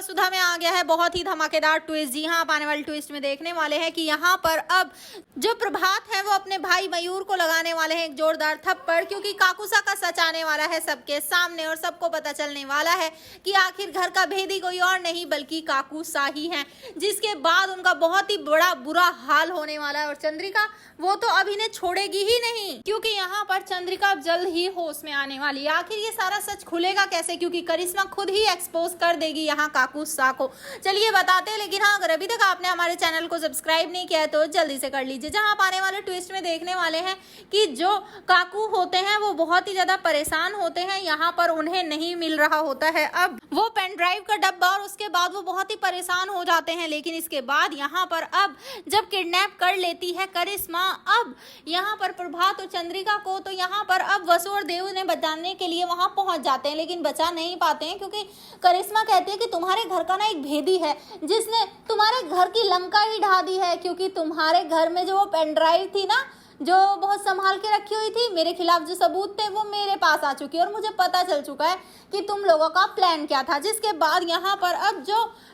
वसुधा में आ गया है बहुत ही धमाकेदार ट्विस्ट। जी हाँ, आप आने वाले ट्विस्ट में देखने वाले हैं कि यहाँ पर अब जो प्रभात है वो अपने भाई मयूर को लगाने वाले हैं एक जोरदार थप्पड़, क्योंकि काकुसा का सच आने वाला है सबके सामने और सबको पता चलने वाला है कि आखिर घर का भेदी कोई और नहीं बल्कि काकुसा ही है, जिसके बाद उनका बहुत ही बड़ा बुरा हाल होने वाला है। और चंद्रिका वो तो अब इन्हें छोड़ेगी ही नहीं, क्योंकि यहाँ पर चंद्रिका अब जल्द ही होश में आने वाली है। आखिर ये सारा सच खुलेगा कैसे, क्योंकि करिश्मा खुद ही एक्सपोज कर देगी यहाँ काकुसा को। चलिए बताते हैं, लेकिन हाँ, अगर अभी तक आपने हमारे चैनल को सब्सक्राइब नहीं किया है तो जल्दी से कर लीजिए। जहाँ आप आने वाले ट्विस्ट में देखने वाले हैं कि जो काकू होते हैं वो बहुत ही ज्यादा परेशान होते हैं, यहाँ पर उन्हें नहीं मिल रहा होता है अब वो पेन ड्राइव का डब्बा, और उसके बाद वो बहुत ही परेशान हो जाते हैं। लेकिन इसके बाद यहाँ पर अब जब किडनैप कर लेती है करिश्मा अब यहाँ पर प्रभात और चंद्रिका को, तो यहाँ पर अब वसु और देव ने बचाने के लिए वहां पहुंच जाते हैं, लेकिन बचा नहीं पाते हैं, क्योंकि करिश्मा कहती है कि तुम्हारे घर का ना एक भेदी है जिसने तुम्हारे घर की लंका ही ढा दी है, क्योंकि तुम्हारे घर में जो वो पेन ड्राइव थी ना, जो बहुत संभाल के रखी हुई थी, मेरे खिलाफ जो सबूत थे वो मेरे पास आ चुकी है और मुझे पता चल चुका है कि तुम लोगों का प्लान क्या था। जिसके बाद यहाँ पर अब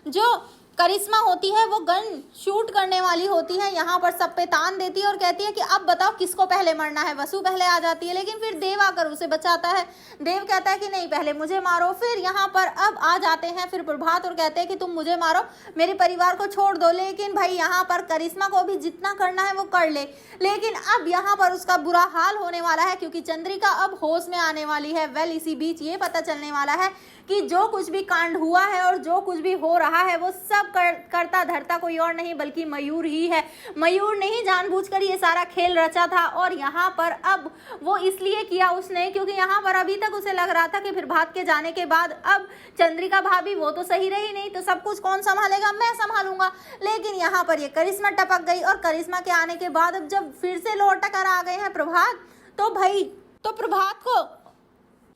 जो करिश्मा होती है वो गन शूट करने वाली होती है, यहाँ पर सब पे तान देती है और कहती है कि अब बताओ किसको पहले मरना है। वसु पहले आ जाती है, लेकिन फिर देव आकर उसे बचाता है। देव कहता है कि नहीं, पहले मुझे मारो। फिर यहाँ पर अब आ जाते हैं फिर प्रभात और कहते हैं कि तुम मुझे मारो, मेरे परिवार को छोड़ दो। लेकिन भाई यहाँ पर करिश्मा को भी जितना करना है वो कर ले, लेकिन अब यहाँ पर उसका बुरा हाल होने वाला है, क्योंकि चंद्रिका अब होश में आने वाली है। वेल, इसी बीच ये पता चलने वाला है कि जो कुछ भी कांड हुआ है और जो कुछ भी हो रहा है वो सब करता धरता कोई और नहीं बल्कि मयूर ही है। मयूर ने ही जानबूझकर ये सारा खेल रचा था, और यहाँ पर अब वो इसलिए किया उसने क्योंकि यहाँ पर अभी तक उसे लग रहा था कि प्रभात के जाने के बाद अब चंद्रिका भाभी वो तो सही रही नहीं, तो सब कुछ कौन संभालेगा, मैं संभालूंगा। लेकिन यहाँ पर ये करिश्मा टपक गई, और करिश्मा के आने के बाद अब जब फिर से लौट कर आ गए हैं प्रभात, तो भाई तो प्रभात को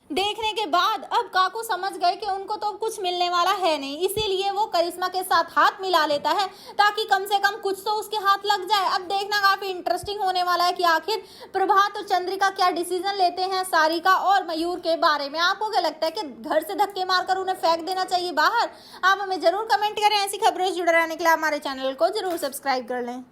देखने के बाद अब काकू समझ गए कि उनको तो कुछ मिलने वाला है नहीं, इसीलिए वो करिश्मा के साथ हाथ मिला लेता है ताकि कम से कम कुछ तो उसके हाथ लग जाए। अब देखना काफी इंटरेस्टिंग होने वाला है कि आखिर प्रभात और चंद्रिका क्या डिसीजन लेते हैं सारिका और मयूर के बारे में। आपको क्या लगता है कि घर से धक्के मारकर उन्हें फेंक देना चाहिए बाहर? आप हमें जरूर कमेंट करें। ऐसी खबरों से जुड़े रहने के लिए हमारे चैनल को जरूर सब्सक्राइब कर लें।